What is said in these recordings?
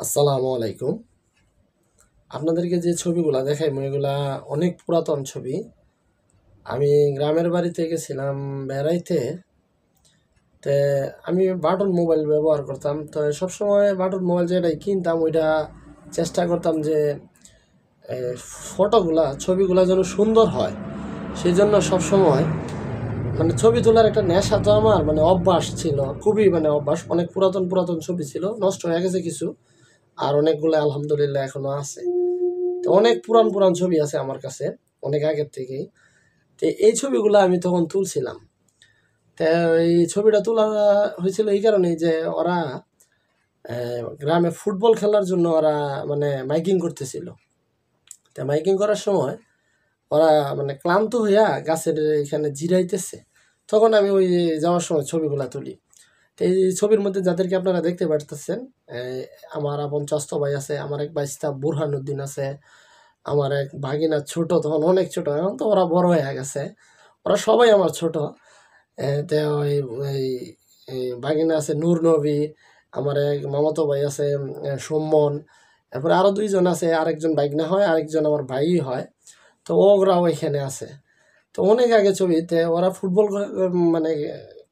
আসসালামু আলাইকুম। আপনাদেরকে যে ছবিগুলা দেখাই এগুলা অনেক পুরাতন ছবি। আমি গ্রামের বাড়িতে গেছিলাম বেড়াইতে। তে আমি বাটন মোবাইল ব্যবহার করতাম। তো সবসময় বাটন মোবাইল যেটাই কিনতাম ওইটা চেষ্টা করতাম যে এ, ফটোগুলা ছবিগুলা যেন সুন্দর হয়। সেই জন্য সবসময় মানে ছবি তোলার একটা নেশা তো আমার মানে অভ্যাস ছিল, খুবই মানে অভ্যাস। অনেক পুরাতন পুরাতন ছবি ছিল, নষ্ট হয়ে গেছে কিছু, আর অনেকগুলো আলহামদুলিল্লাহ এখনো আছে। তো অনেক পুরান পুরান ছবি আছে আমার কাছে, অনেক আগের থেকেই। তো এই ছবিগুলো আমি তখন তুলছিলাম। তো এই ছবিটা তোলা হয়েছিল এই কারণেই যে ওরা গ্রামে ফুটবল খেলার জন্য ওরা মানে মাইকিং করতেছিল। তো মাইকিং করার সময় ওরা মানে ক্লান্ত হইয়া গাছের এখানে জিরাইতেছে, তখন আমি ওই যাওয়ার সময় ছবিগুলা তুলি। তো এই ছবির মধ্যে যাদেরকে আপনারা দেখতে পারতেছেন, আমার আপন চাস্তো ভাই আছে, আমার এক বাইস্তা বুরহানুদ্দিন আছে, আমার এক ভাগিনা ছোট, তখন অনেক ছোট, এখন তো ওরা বড় হয়ে গেছে, ওরা সবাই আমার ছোট। তো ওই ওই এই ভাগিনা আছে নূর নবী, আমার এক মামাতো ভাই আছে সুমন, তারপরে আরও দুইজন আছে, আরেকজন ভাগিনা হয়, আরেকজন আমার ভাই হয়। তো ওরাও এখানে আছে। তো অনেক আগে ছবিতে ওরা ফুটবল মানে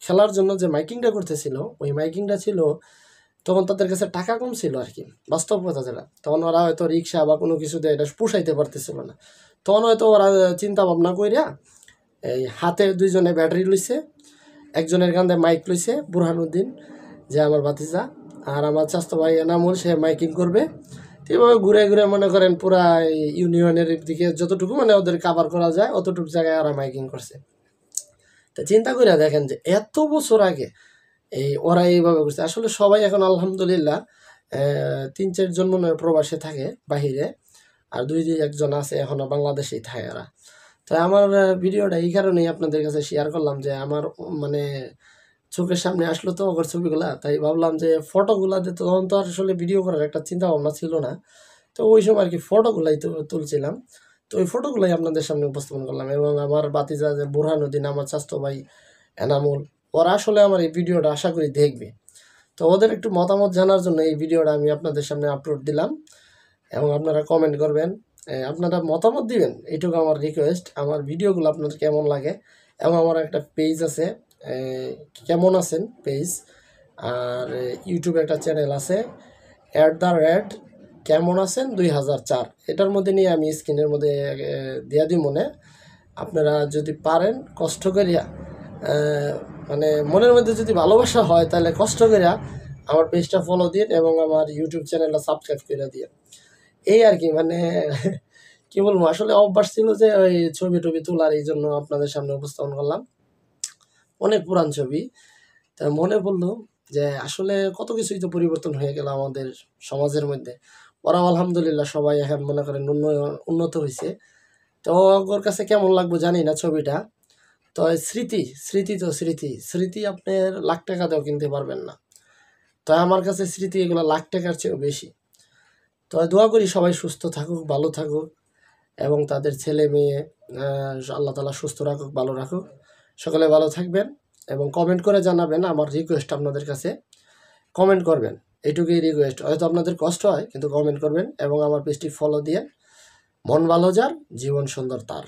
খেলার জন্য যে মাইকিংটা করতেছিল, ওই মাইকিংটা ছিল তখন তাদের কাছে টাকা কম ছিল আর কি, বাস্তব কথা যেটা। তখন ওরা হয়তো রিক্সা বা কোনো কিছুতে এটা পুষাইতে পারতেছিল না। তখন হয়তো ওরা চিন্তা ভাবনা কইরা এই হাতে দুইজনে ব্যাটারি লইছে, একজনের কান্দে মাইক লইছে বুরহানুদ্দিন, যে আমার ভাতিজা, আর আমার স্বাস্থ্য ভাই এনামুল, সে মাইকিং করবে। তো এভাবে ঘুরে ঘুরে মনে করেন পুরা ইউনিয়নের দিকে যতটুকু মানে ওদের কাভার করা যায় অতটুকু জায়গায় ওরা মাইকিং করছে। তা চিন্তা করে দেখেন যে এত বছর আগে ওরা এইভাবে করছে। আসলে সবাই এখন আলহামদুলিল্লাহ ৩-৪ জন মনে হয় প্রবাসে থাকে বাহিরে, আর একজন আছে এখনো বাংলাদেশেই থাকে এরা। তো আমার ভিডিওটা এই কারণেই আপনাদের কাছে শেয়ার করলাম যে আমার মানে চোখের সামনে আসলো তো ওর ছবিগুলা, তাই ভাবলাম যে ফটোগুলা দিয়ে, তখন তো আসলে ভিডিও করার একটা চিন্তা ভাবনা ছিল না। তো ওই সময় আর কি ফটোগুলাই তুলছিলাম। তো ওই ফটোগুলাই আপনাদের সামনে উপস্থাপন করলাম। এবং আমার বাতিজা যে বুরহানুদ্দিন, আমার স্বাস্থ্য ভাই এনামুল, ওরা আসলে আমার এই ভিডিওটা আশা করি দেখবে। তো ওদের একটু মতামত জানার জন্য এই ভিডিওটা আমি আপনাদের সামনে আপলোড দিলাম। এবং আপনারা কমেন্ট করবেন, আপনারা মতামত দিবেন, এইটুকু আমার রিকোয়েস্ট। আমার ভিডিওগুলো আপনাদের কেমন লাগে, এবং আমার একটা পেজ আছে, কেমন আছেন পেজ, আর ইউটিউবে একটা চ্যানেল আছে কেমন আছেন 2004, এটার মধ্যে নিয়ে আমি স্ক্রিনের মধ্যে দিয়া দিই মনে। আপনারা যদি পারেন কষ্ট করিয়া মানে মনের মধ্যে যদি ভালোবাসা হয় তাহলে কষ্ট করিয়া আমার পেজটা ফলো দিন এবং আমার ইউটিউব চ্যানেলটা সাবস্ক্রাইব করে দিন। এই আর কি মানে কি বলবো, আসলে অভ্যাস ছিল যে ওই ছবি টবি তোলার, এই জন্য আপনাদের সামনে উপস্থাপন করলাম। অনেক পুরান ছবি। তা মনে পড়লো যে আসলে কত কিছুই তো পরিবর্তন হয়ে গেল আমাদের সমাজের মধ্যে। ওরাও আলহামদুলিল্লাহ সবাই এখন মনে করেন উন্নত হয়েছে। তো ওর কাছে কেমন লাগবে জানি না ছবিটা। তো স্মৃতি, স্মৃতি তো স্মৃতি, স্মৃতি আপনার লাখ টাকা দিয়েও কিনতে পারবেন না। তো আমার কাছে স্মৃতি এগুলো লাখ টাকার চেয়েও বেশি। তো দোয়া করি সবাই সুস্থ থাকুক, ভালো থাকুক, এবং তাদের ছেলে মেয়ে আল্লাহ তাআলা সুস্থ রাখুক, ভালো রাখুক। সকলে ভালো থাকবেন এবং কমেন্ট করে জানাবেন। আমার রিকোয়েস্ট আপনাদের কাছে, কমেন্ট করবেন, এইটুকুই রিকোয়েস্ট। হয়তো আপনাদের কষ্ট হয় কিন্তু কমেন্ট করবেন এবং আমার পেজটি ফলো দিয়ে। মন ভালো যার জীবন সুন্দর তার।